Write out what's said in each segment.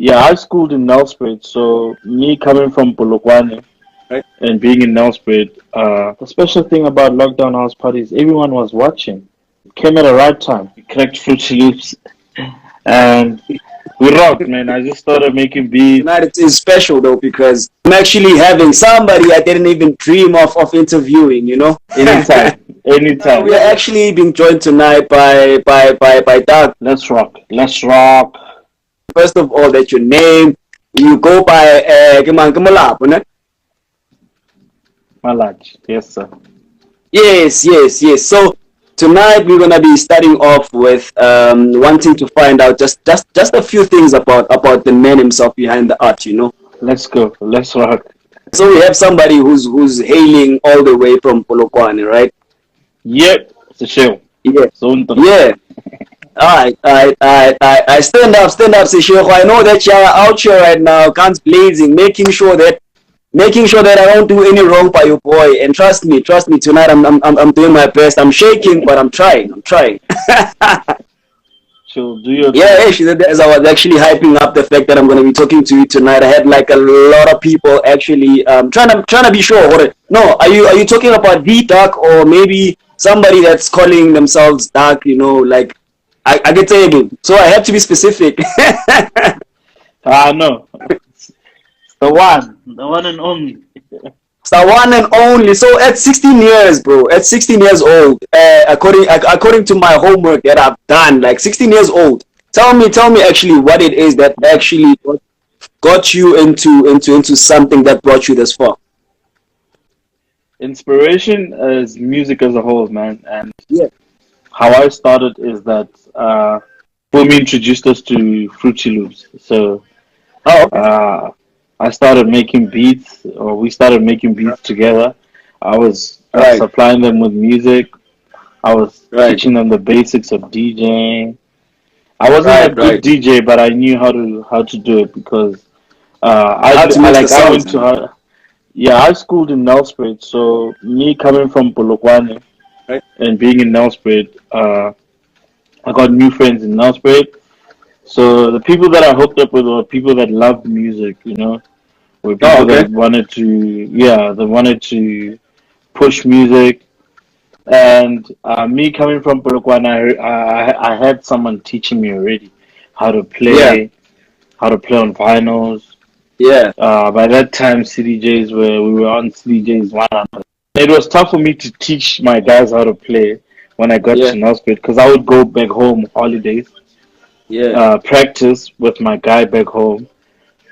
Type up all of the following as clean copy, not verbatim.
Yeah, I schooled in Nelspruit, so me coming from Polokwane right? and being in Nelspruit, the special thing about lockdown house parties, everyone was watching. It came at the right time. We cracked Fruity Loops and we rocked, man. I just started making beats. Tonight it is special though because I'm actually having somebody I didn't even dream of interviewing. Anytime, We anytime. are actually being joined tonight by Doug. Let's rock. Let's rock. First of all, that your name you go by Kemalapo, ne? Malaj. Yes, sir. Yes. So tonight we're gonna be starting off with wanting to find out just a few things about the man himself behind the art. Let's go. Let's rock. So we have somebody who's hailing all the way from Polokwane, right? Yep. It's a show. Yeah. Zone Yeah. I stand up, Sishoko. I know that you're out here right now, guns blazing, making sure that I don't do any wrong by your boy. And trust me, tonight I'm doing my best. I'm shaking, but I'm trying. So do your Yeah, actually, as I was actually hyping up the fact that I'm going to be talking to you tonight, I had like a lot of people actually trying to be sure. No, are you talking about the Dark or maybe somebody that's calling themselves Dark? Like I get able, so I have to be specific. no. It's the one and only. It's the one and only. So at 16 years, bro, at 16 years old, according to my homework that I've done, like 16 years old. Tell me actually what it is that actually got you into something that brought you this far. Inspiration is music as a whole, man. And Yeah. how I started is that Fumi introduced us to Fruity Loops. So Oh, okay. I started making beats, or we started making beats together. I was Right. supplying them with music. I was Right. teaching them the basics of DJing. I wasn't a good Right. DJ, but I knew how to do it because How to mix the I sounds. went to her. Yeah, I schooled in Nelspruit, so me coming from Polokwane Right. and being in Nelspruit, I got new friends in Nelspruit. So the people that I hooked up with were people that loved music, were Oh, people okay. that wanted to push music. And me coming from Polokwane, I had someone teaching me already how to Yeah. play, how to play on vinyls. Yeah. By that time, we were on CDJs one another. It was tough for me to teach my guys how to play when I got Yeah. to Nelspruit because I would go back home holidays, Yeah. practice with my guy back home,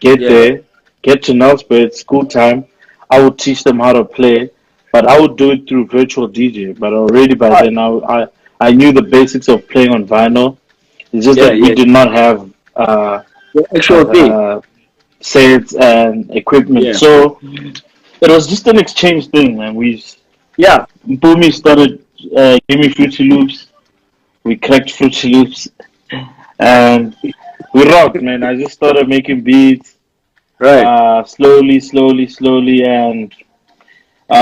get Yeah. there, get to Nelspruit, school time. I would teach them how to play, but I would do it through virtual DJ. But already by Oh, then, I knew the basics of playing on vinyl. It's just yeah. that we Yeah. did not have The actual thing. uh, sets and equipment. Yeah. So it was just an exchange thing, man. Yeah. Boomy started gave me Fruity Loops. We cracked Fruity Loops, and we rocked, man. I just started making beats, Right. slowly, and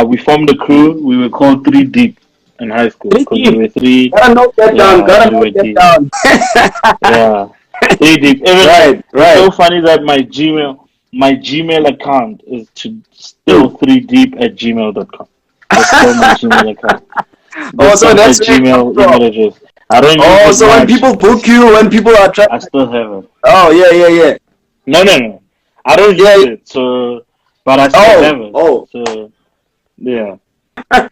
we formed a crew. We were called Three Deep in high school Three because we deep. were three. Gotta note that down. Yeah, Gotta we were note that deep. down. Yeah, Three Deep. Even Right. it's Right. so funny that my Gmail account is still Hmm. 3deep@gmail.com. That's still my Gmail account. Oh, That's so still my that's where it comes Gmail from. email address. I don't use Oh, it so when much. people book you, when people are trying. I still have it. Oh, yeah. No. I don't Yeah. use it. So, but I still have it. Oh. So, yeah.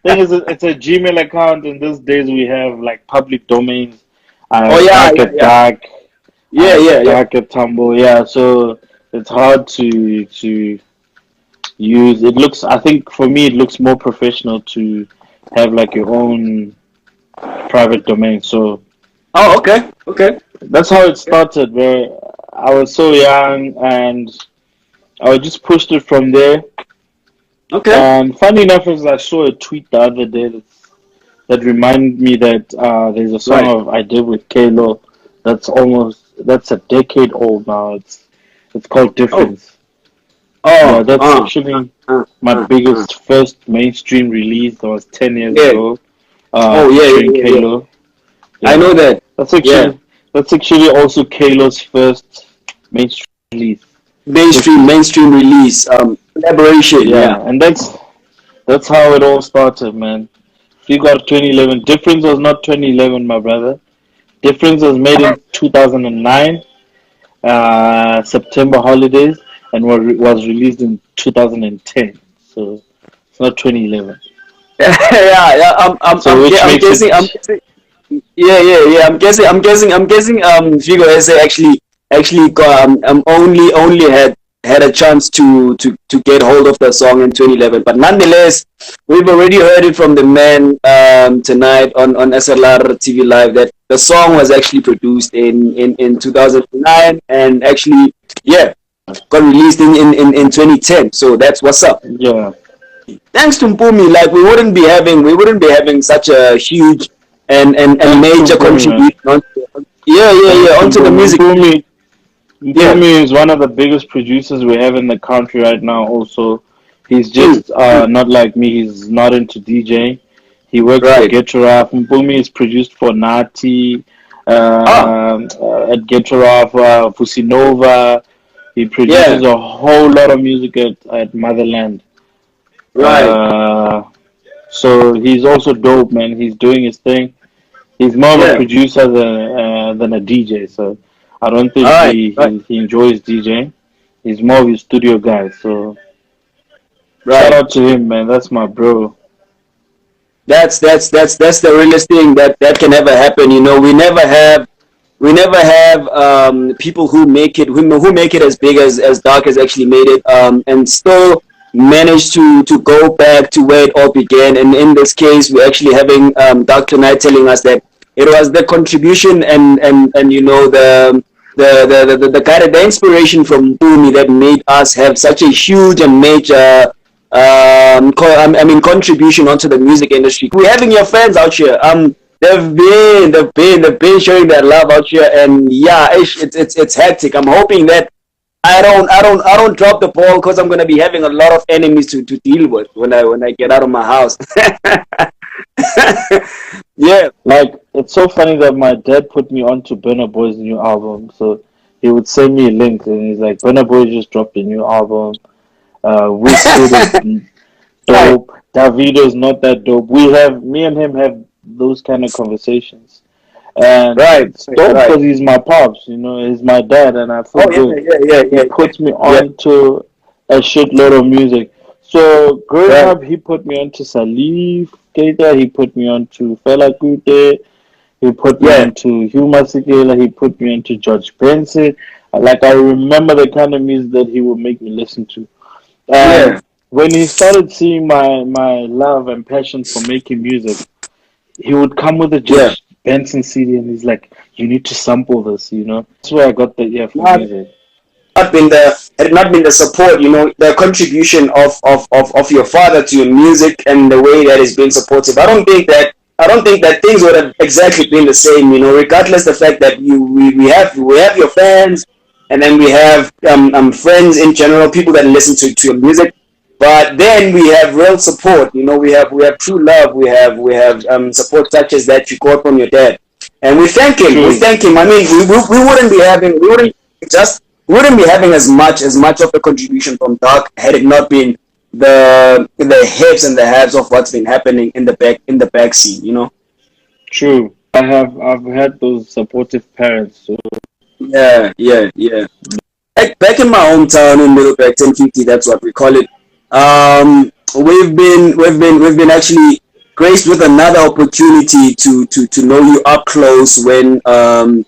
Thing is, it's a Gmail account. In these days, we have like public domains. I Oh, have yeah. dark at dark. I Yeah. have Yeah. dark at tumble. Yeah. So it's hard to use. It looks. I think for me, it looks more professional to have like your own private domain. So Oh, okay. that's how it started. Where I was so young and I just pushed it from there. Okay. And funny enough, is I saw a tweet the other day that reminded me that there's a song Right. I did with Kalo that's a decade old now. It's called Oh. Difference. Yeah, Oh. that's actually my Uh. biggest first mainstream release. That was 10 years Yeah. ago. Oh, Featuring yeah. Kalo. I Yeah, know that. that's Yeah. actually that's actually also Kalo's first mainstream release. mainstream release, collaboration. Yeah, Yeah. and that's how it all started, man. We got 2011. Difference was not 2011, my brother. Difference was made in 2009, September holidays, and was released in 2010. So it's not 2011. Yeah. So which I'm makes guessing. I'm it, guessing. Yeah. I'm guessing. Figo SA actually only had a chance to get hold of the song in 2011. But nonetheless, we've already heard it from the man tonight on SLR TV Live that the song was actually produced in 2009 and actually yeah got released in 2010. So that's what's up. yeah. Thanks to Mpumi, like we wouldn't be having such a huge and Thanks to major Mpumi, man. contribution Thanks to onto the Mpumi. music. Yeah. Mpumi is one of the biggest producers we have in the country right now. Also, he's Mm, just mm, not like me. He's not into DJing. He works for right. Getraf. Mpumi is produced for Nati, Ah, at Getraf, Fusinova. He yeah. produces a whole lot of music at Motherland. Right. Uh, so he's also dope, man. He's doing his thing. He's more of a Yeah. producer than a DJ. So I don't All think right. Right. he enjoys DJing. He's more of a studio guy. So shout Right. out to him, man. That's my bro. That's the realest thing that can ever happen. You know, we never have people who make it as big as Dark has actually made it, and still manage to go back to where it all began. And in this case, we're actually having Dark tonight telling us that it was the contribution and you know the kind of the inspiration from Bumi that made us have such a huge and major contribution onto the music industry. We're having your fans out here. They've been showing their love out here, and yeah, it's hectic. I'm hoping that I don't drop the ball because I'm gonna be having a lot of enemies to deal with when I get out of my house. Yeah, Like it's so funny that my dad put me on to Burna Boy's new album. So he would send me links, and he's like, "Burna Boy just dropped a new album. Wizkid is right, dope. Davido's not that dope." Me and him have those kind of conversations. And right, it's dope right. because he's my pops, he's my dad, and I feel Oh good. He yeah, puts me yeah, on to a shitload of music. So growing right, up, he put me on to Salif Keita, he put me on to Fela Kuti, he put me yeah, on to Hugh Masekela, he put me on to George Benson. Like I remember the kind of music that he would make me listen to. And yeah. when he started seeing my love and passion for making music, he would come with a Yeah. George Benson CD, and he's like, "You need to sample this." That's where I got the ear for Not music. not been the had it not been the support, the contribution of your father to your music and the way that is being supportive. I don't think that things would have exactly been the same, regardless the fact that we have your fans and then we have friends in general, people that listen to your music. But then we have real support, we have true love, we have support such as that you got from your dad. And we thank him. We True. thank him. I mean, we wouldn't be having as much of a contribution from Dark had it not been the hips and the halves of what's been happening in the back scene. True. I've had those supportive parents. So Yeah. Back in my hometown in Middleburg, 1050, that's what we call it. We've been actually graced with another opportunity to know you up close when the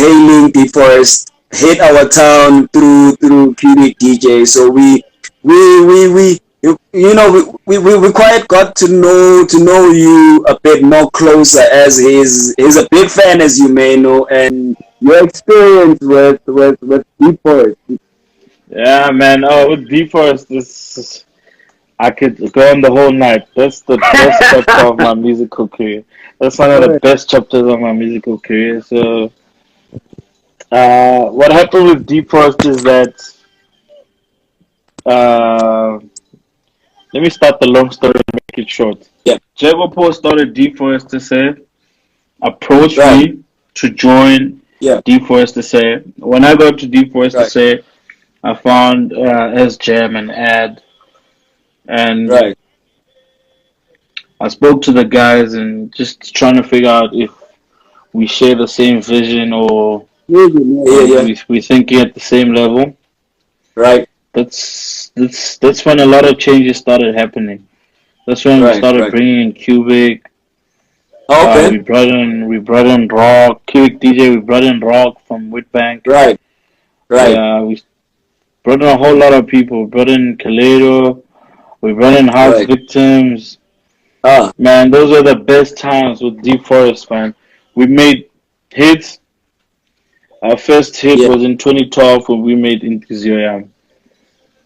hailing deforest hit our town through Cubic DJ. So we we quite got to know you a bit more closer, as he's a big fan, as you may know, and your experience with deforest. yeah, man. Oh, with Deforest, this I could go on the whole night. That's the best chapter of my musical career. That's one of the best chapters of my musical career. So, what happened with Deforest is that uh, let me start the long story and make it short. Yeah, Jaguar started Deforest to say approached right. me to join Yeah. D4S to say. When I got to D4S to Right. say, I found S Jam and Ad, and Right. I spoke to the guys and just trying to figure out if we share the same vision Yeah. or Yeah. Yeah. we thinking at the same level. Right. That's when a lot of changes started happening. That's when we Right. started Right. bringing in Cubic. Okay. We brought in Rock, Cubic DJ. We brought in Rock from Whitbank. Right. Right. Yeah, we brought in a whole lot of people. We brought in Kaleido. We brought in House Right. Victims. Ah. Man, those are the best times with Deep Forest, man. We made hits. Our first hit Yeah. was in 2012 when we made Intizioyam.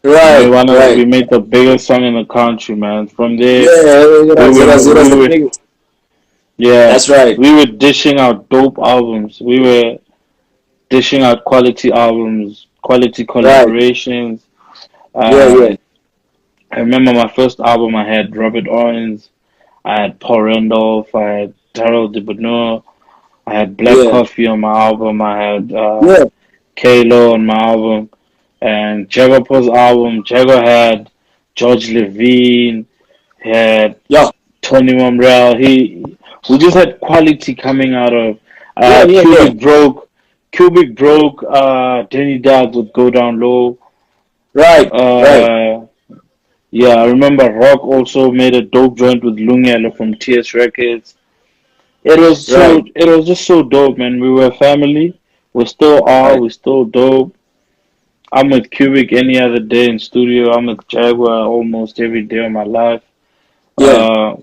Right. We Right. made the biggest song in the country, man. From there, Yeah. It was we the were, biggest. yeah, That's right. we were dishing out dope albums. We were dishing out quality albums, quality Right. collaborations. Yeah. Yeah. Um, I remember my first album. I had Robert Owens, I had Paul Randolph, I had Daryl DeBono, I had Black Yeah. Coffee on my album. I had Yeah. Kalo on my album, and Jaguar's album. Jaguar had George Levine, had Yeah. Tony Momrell. We just had quality coming out of Yeah. Yeah. Yeah. Cubic broke. Danny Dog would go down low. Right. Right. Uh, yeah, I remember Rock also made a dope joint with Lungelo from TS Records. Right. It was just so dope, man. We were a family. We still are. Right. We still dope. I'm with Cubic any other day in studio. I'm with Jaguar almost every day of my life. Yeah. Uh,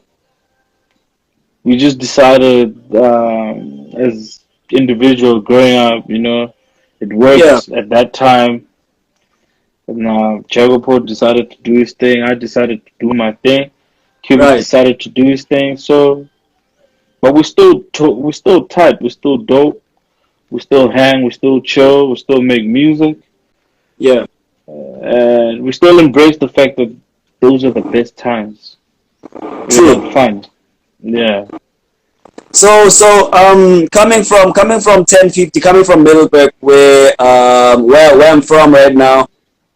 we just decided as individual growing up, it Yeah. worked at that time. And Jaguar decided to do his thing. I decided to do my thing. Cubic Right. decided to do his thing. So, but we still tight. We still dope. We still hang. We still chill. We still make music. Yeah. And we still embrace the fact that those are the best times. We True. had fun. Yeah. Coming from 1050, coming from Middleburg, where I'm from right now.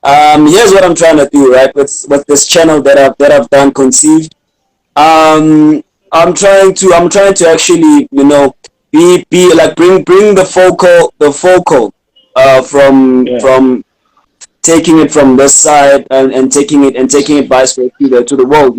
Here's what I'm trying to do, right? With this channel that I've done conceived. Um, I'm trying to actually, be like bring the focal, Yeah. from taking it from this side, and taking it vice versa to the world,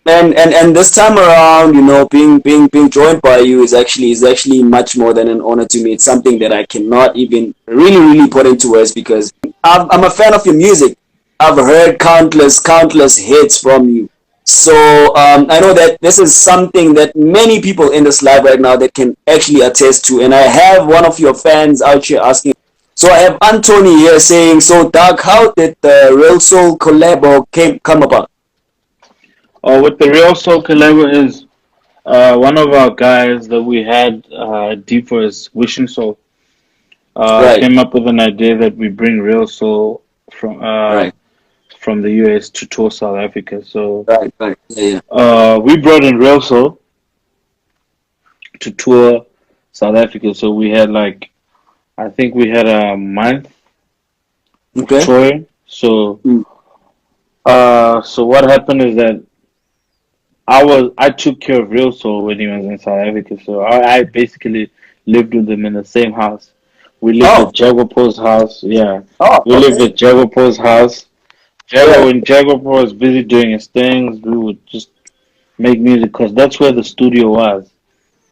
and this time around, being joined by you is actually much more than an honor to me. It's something that I cannot even really put into words, because I'm a fan of your music. I've heard countless hits from you. So I know that this is something that many people in this live right now that can actually attest to. And I have one of your fans out here asking. So I have Anthony here saying, "So Doug, how did the Real Soul collabo come about?" With the Real Soul Collabo is one of our guys that we had deep for his Wishing Soul Right, came up with an idea that we bring Real Soul right, from the US to tour South Africa. So right. Yeah, we brought in Real Soul to tour South Africa. So we had I think we had a month yeah. of Okay. touring. So Mm. so what happened is that I took care of Real Soul when he was in South Africa. So I basically lived with him in the same house. We lived Oh, at Jaguar house. Yeah, oh, we lived okay. at Jaguar house. Yeah. When Jaguar was busy doing his things, we would just make music because that's where the studio was.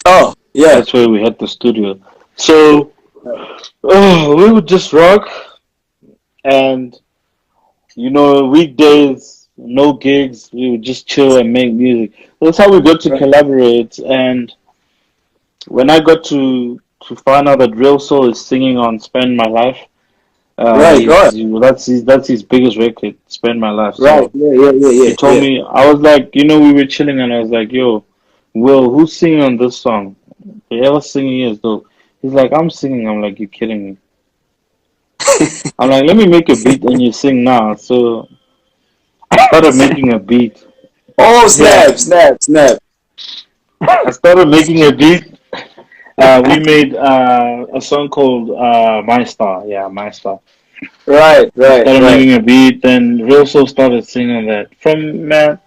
Oh, yeah. That's where we had the studio. So we would just rock, and weekdays, no gigs, we would just chill and make music. That's how we got to Right, collaborate. And when I got to find out that Real Soul is singing on "Spend My Life," right, right, that's his biggest record, "Spend My Life." right. So Yeah, yeah, yeah, he yeah, told yeah. me, I was like, we were chilling, and I was like, "Yo, Will, who's singing on this song? Whoever singing is dope." He's like, "I'm singing." I'm like, "You kidding me?" I'm like, "Let me make a beat and you sing now." So I started making a beat. Oh, Yeah, snap, snap, snap. I started making a beat, We made a song called My Star. Yeah, My Star. Right, We right, started right. making a beat, then Rosso started singing that. From man,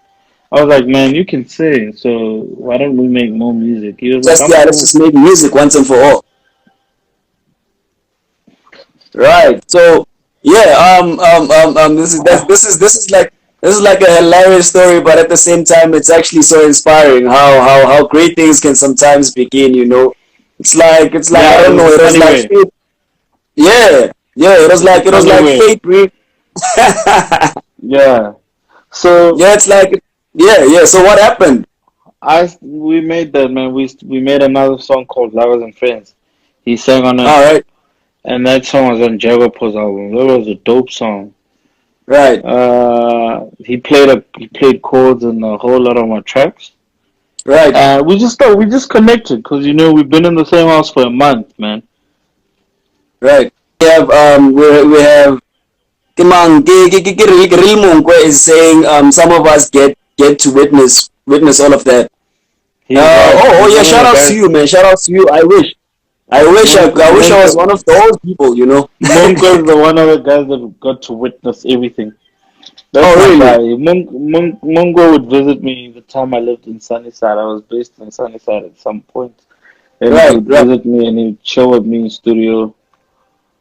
I was like, man, you can sing, so why don't we make more music? He was like, Just I'm yeah, let's cool. just make music once and for all. Right. So yeah, this is like a hilarious story, but at the same time, it's actually so inspiring how great things can sometimes begin. You know, it's like I Yeah, it don't know. was a It was funny like way. fate. Yeah, yeah. It's a It was funny like way. fate. Yeah. So Yeah, it's like yeah, yeah. So what happened? we made that, man. We made another song called Lovers and Friends. He sang on it, All right, and that song was on Jaguar's album. That was a dope song. right, He played chords in a whole lot of my tracks. right, We just connected because we've been in the same house for a month, man. right. We have Kimang Real Monkwe is saying some of us get to witness all of that. He's right. Oh He's yeah, one of shout the outs to guys. you, man. Shout outs to you. I wish I was one of those people, you know. Monk is the one of the guys that got to witness everything. That's Oh my really? guy. Mungo would visit me the time I lived in Sunnyside. I was based in Sunnyside at some point. And he Right, would right, visit me and he would chill with me in studio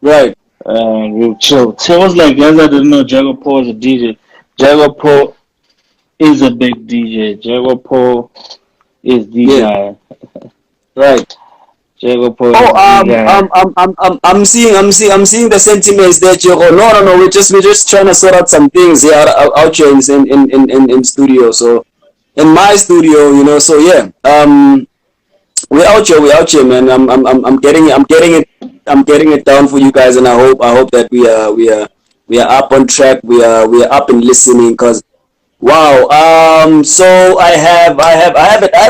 right. and we would chill. So it was like, guys, I didn't know Jaguar was a DJ. Jaguar is a big DJ. Jaguar is the Yeah, guy. right. Jaguar Oh, is the guy. I'm seeing the sentiments there, Jiro. No, no, no. We're just trying to sort out some things here out here in studio. So in my studio, you know. So yeah, we're out here, man. I'm getting it down for you guys, and I hope that we are up on track. We are up and listening, cause wow. So I have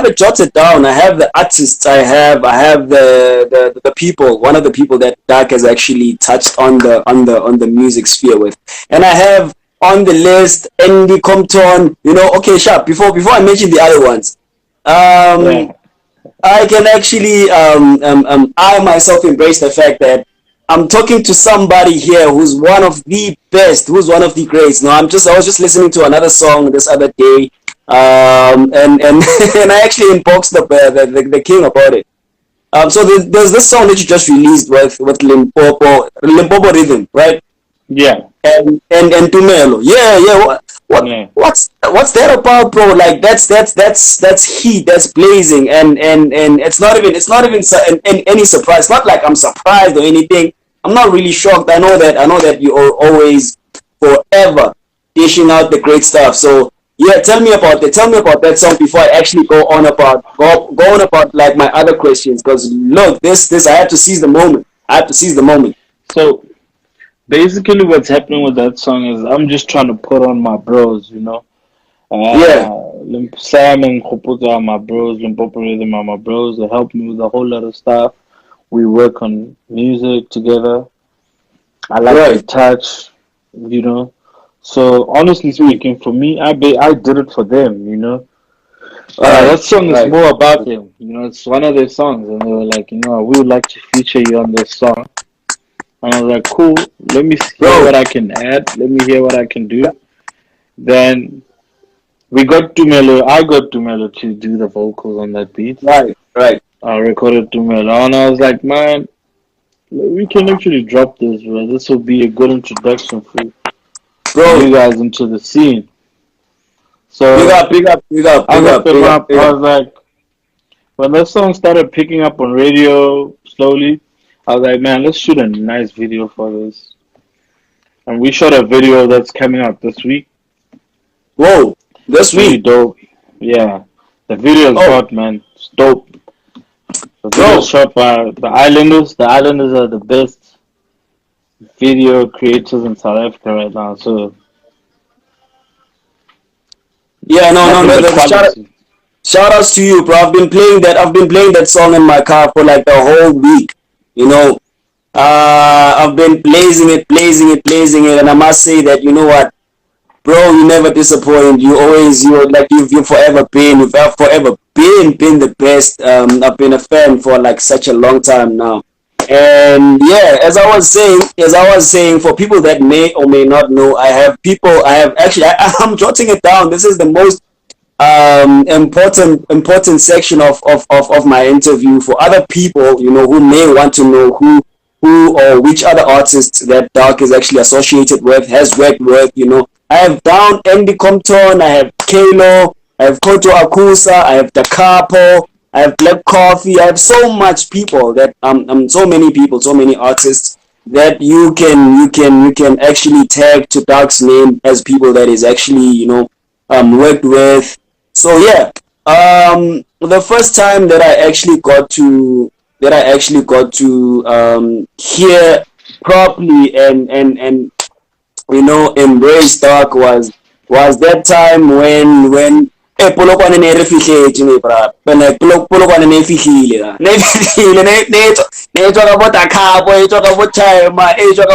it jotted down. I have the artists. I have the people. One of the people that Dark has actually touched on the music sphere with, and I have on the list Andy Compton. You know, okay, sharp. Before I mention the other ones, um, Yeah. I can actually I myself embrace the fact that I'm talking to somebody here who's one of the best, who's one of the greats. No, I was just listening to another song this other day, and and I actually inboxed the king about it. So there's this song that you just released with Limpopo rhythm, right? Yeah. And Tumelo. Yeah, yeah. Yeah. What's that about, bro? Like that's heat, that's blazing, and it's not even any surprise. It's not like I'm surprised or anything. I'm not really shocked. I know that you are always forever dishing out the great stuff. So yeah, tell me about that. Tell me about that song before I actually go on about like my other questions. Because look, this I have to seize the moment. I have to seize the moment. So basically, what's happening with that song is I'm just trying to put on my bros. Yeah, Sam and Khuputa are my bros, Limpopo Rhythm are my bros. They help me with a whole lot of stuff. We work on music together. I like their right, touch. So honestly speaking, for me, I did it for them. right, That song is right. more about them. It's one of their songs, and they were like, we would like to feature you on this song. And I was like, cool. Let me hear Bro, what I can add. Let me hear what I can do. Then we got Tumelo. I got Tumelo to do the vocals on that beat. right, right. I recorded Tumelo, and I was like, man, we can actually drop this, bro. This will be a good introduction for you Bro, guys into the scene. big So up, big up, big up, I big looked up, them big up, up. big I up. was like, when that song started picking up on radio slowly, I was like, man, let's shoot a nice video for this. And we shot a video that's coming out this week. Whoa, It's this really week. dope. Yeah. The video is Oh, hot, man. It's dope. The video is bro. shot by the Islanders. The Islanders are the best video creators in South Africa right now. So Yeah, no, no, nothing no. but quality. Shout outs to you, bro. I've been playing that song in my car for like the whole week. You know, I've been blazing it, and I must say that you know bro, you never disappoint. You forever been, you've forever been the best. I've been a fan for like such a long time now. And yeah, as I was saying, for people that may or may not know, I have actually, I'm jotting it down. This is the most important section of my interview for other people, you know, who may want to know who or which other artists that Dark is actually associated with, has worked with, you know. I have down Andy Compton, I have Kalo, I have Koto Akusa, I have Da Capo, I have Black Coffee, I have so much people that so many people, so many artists that you can actually tag to Dark's name as people that is actually, you know, worked with. So yeah, the first time that I actually got to hear properly and you know embrace Dark was that time when Polokwane ne re fihletse ne bra bana Polokwane ne fihlile ne tswa ka bo Takhapo e tswa ka bo Chima e tswa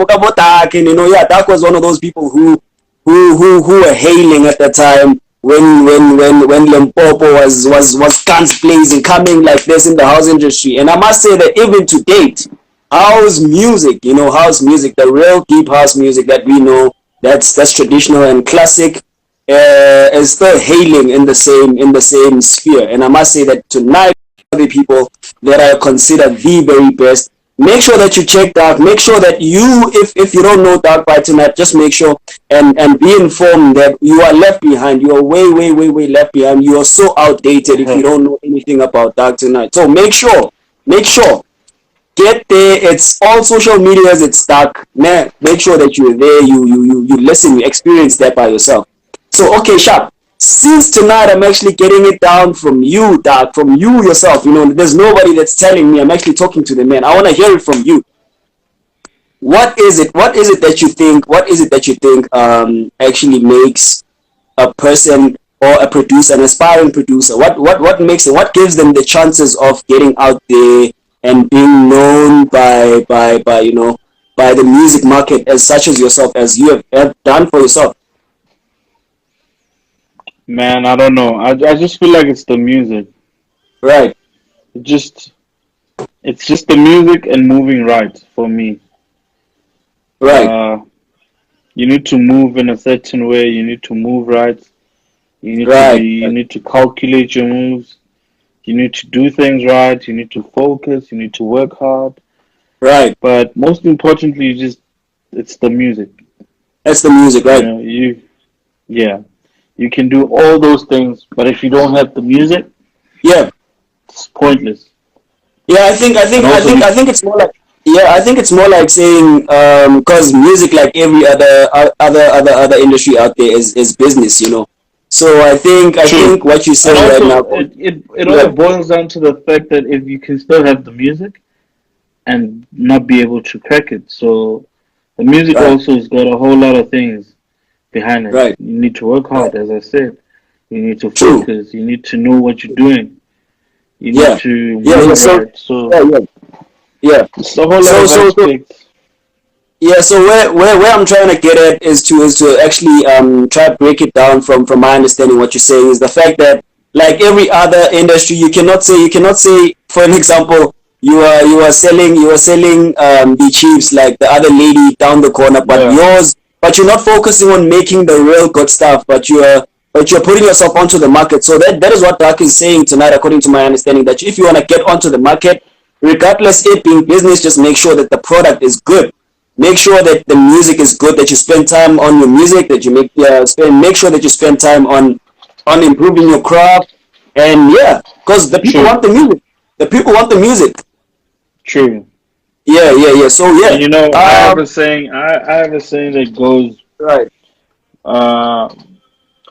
ka bo Dark, you know. Yeah, Dark was one of those people who were hailing at the time when Limpopo was guns blazing, coming like this in the house industry. And I must say that even to date, house music, you know, house music, the real deep house music that we know, that's traditional and classic, is still hailing in the same sphere. And I must say that tonight, the people that I consider the very best, make sure that you check Dark. Make sure that you, if you don't know Dark by tonight, just make sure and be informed that you are left behind. You are way left behind. You are so outdated if you don't know anything about Dark tonight. So make sure, get there. It's all social medias. It's Dark. Man, make sure that you're there. You listen. You experience that by yourself. So okay, Sharp. Since tonight I'm actually getting it down from you, Dark, from you yourself. You know, there's nobody that's telling me. I'm actually talking to the man. I want to hear it from you. What is it that you think? What is it that you think actually makes a person or a producer, an aspiring producer? What makes it? What gives them the chances of getting out there and being known by you know, by the music market as such as yourself, as you have done for yourself? Man, I don't know. I just feel like it's the music. Right, It just it's just the music and moving right for me. right, Uh, you need to move in a certain way. You need to move right. right, You need to calculate your moves. You need to do things right. You need to focus. You need to work hard. right. But most importantly, it's the music. That's the music, You right? know, yeah, you can do all those things, but if you don't have the music, Yeah. it's pointless. Yeah, And also, I think it's more like, yeah, I think it's more like saying because music, like every other industry out there, is business, you know. So I true. think what you're And saying right also, now, it all yeah, boils down to the fact that if you can still have the music and not be able to crack it, so the music right, also has got a whole lot of things behind it. right, You need to work right, hard, as I said. You need to true, focus. You need to know what you're doing. You need yeah, to yeah. move So right. So yeah, yeah, yeah. it's a whole lot So of aspects. yeah. So where I'm trying to get at is to actually try to break it down from my understanding. What you're saying is the fact that, like every other industry, you cannot say, for an example, you are selling the chips like the other lady down the corner, Yeah, but you're not focusing on making the real good stuff, but you're putting yourself onto the market. So that is what Dark is saying tonight, according to my understanding, that if you want to get onto the market, regardless it being business, just make sure that the product is good. Make sure that the music is good, that you spend time on your music, that you make sure that you spend time on improving your craft. And yeah, because the people true, want the music. The people want the music. true. Yeah, yeah, yeah. So And yeah. you know, Um I have a saying that goes, right, uh,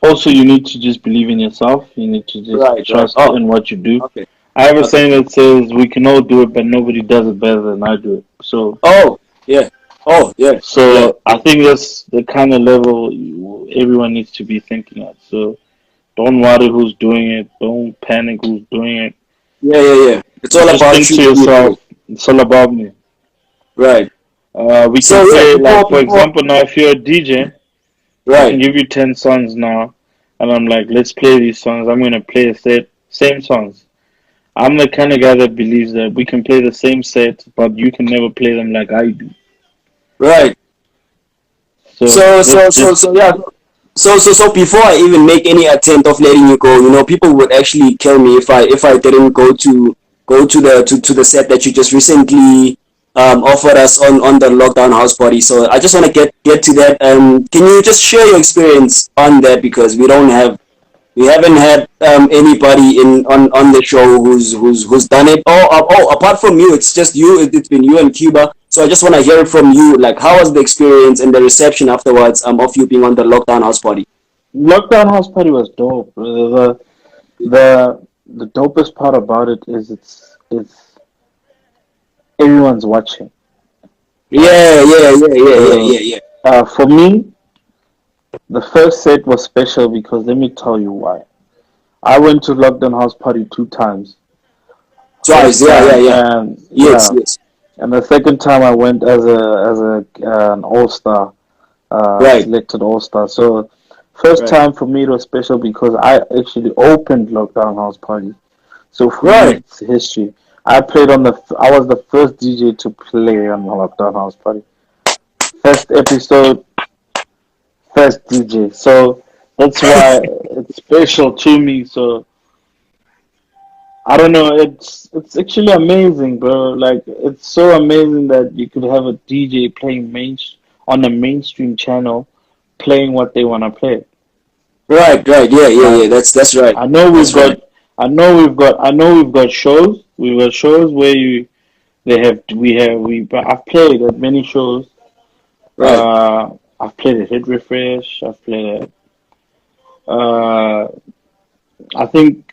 also you need to just believe in yourself. You need to just right, right. trust Oh, in what you do. okay, I have a okay. saying that says we can all do it, but nobody does it better than I do it. Oh, yeah. Oh, yeah, yeah. So I think that's the kind of level everyone needs to be thinking at. So don't worry who's doing it. Don't panic who's doing it. Yeah, yeah, yeah. It's all Just about think you to doing it. yourself, it's all about me. Right. We can So yeah, say, like, for before example, now if you're a DJ, I can right, give you 10 songs now. and I'm like, let's play these songs. I'm gonna play a set, same songs. I'm the kind of guy that believes that we can play the same set, but you can never play them like I do. Right. So So let's so just so yeah. So before I even make any attempt of letting you go, people would actually kill me if I didn't go to the set that you just recently offered us on the lockdown house party. So I just want to get to that. Can you just share your experience on that, because we haven't had anybody on the show who's done it. Oh, apart from you, it's just you. It's been you and Cuba. So I just want to hear it from you. Like, how was the experience and the reception afterwards of you being on the lockdown house party? lockdown house party was dope. The dopest part about it is it's everyone's watching, right? Yeah. So for me, the first set was special because let me tell you why. I went to lockdown house party 2 times. Twice. First time, Yeah. and Yes, yeah, yes. and the second time I went as a an all star, Right, selected all star. So first right, time for me it was special because I actually opened lockdown house party. So for me right. it's history. I was the first DJ to play on the lockdown house party. First episode, first DJ. So that's why it's special to me. So I don't know. It's actually amazing, bro. Like it's so amazing that you could have a DJ playing on a mainstream channel, playing what they wanna play. Right. Yeah. Right? That's right. I know we've That's got, right. I know we've got shows. We've got shows where I've played at many shows. Right. I've played at Hit Refresh. I've played at, uh, I think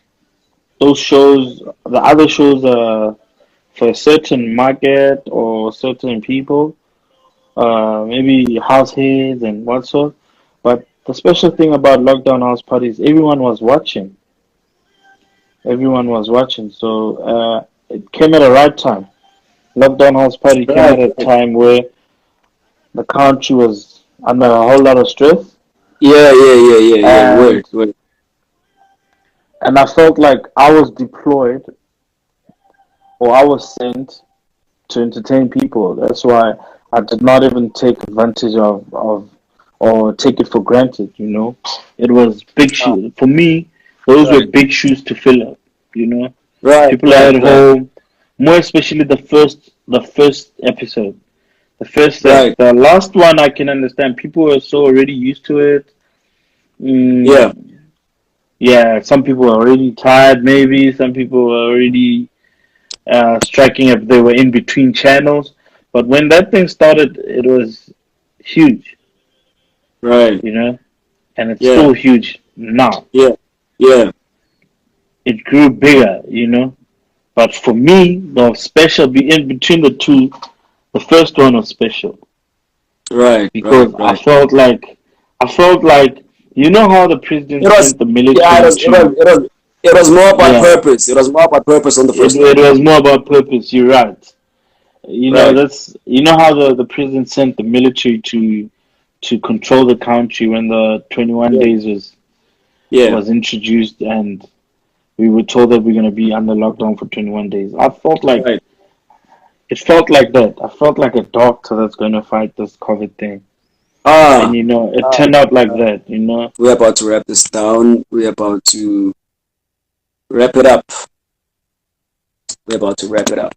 those shows, the other shows, for a certain market or certain people, maybe house heads and what sort. But the special thing about lockdown house parties, everyone was watching. Everyone was watching. So it came at the right time. Lockdown house party came Right. at a time where the country was under a whole lot of stress, Yeah. and Word. and I felt like I was deployed or I was sent to entertain people. That's why I did not even take advantage of or take it for granted. It was big Ah, shoes for me. Those were right. big shoes to fill up. You know, Right. people are at Right. home, more especially the first episode. The first set, Right. the last one, I can understand. People were so already used to it. Yeah. Mm, yeah, some people were already tired. Maybe some people were already striking if they were in between channels. But when that thing started, it was huge, Right. and it's Yeah. still huge now. Yeah. Yeah. It grew bigger. But for me, the special be in between the two, the first one was special because Right. I felt like how the It president was. sent the Yeah. It military was. It was. to. It was. It was more about Yeah, purpose. It was more about purpose on the it, first one. it was more about purpose. You're right. Right. That's how the president sent the military to control the country when the 21 Yeah. days Yeah. was introduced, and we were told that we're going to be under lockdown for 21 days. Right. It felt like that. I felt like a doctor that's going to fight this COVID thing. And Ah. it ah, turned out like ah. that. We're about to wrap this down. We're about to wrap it up. We're about to wrap it up.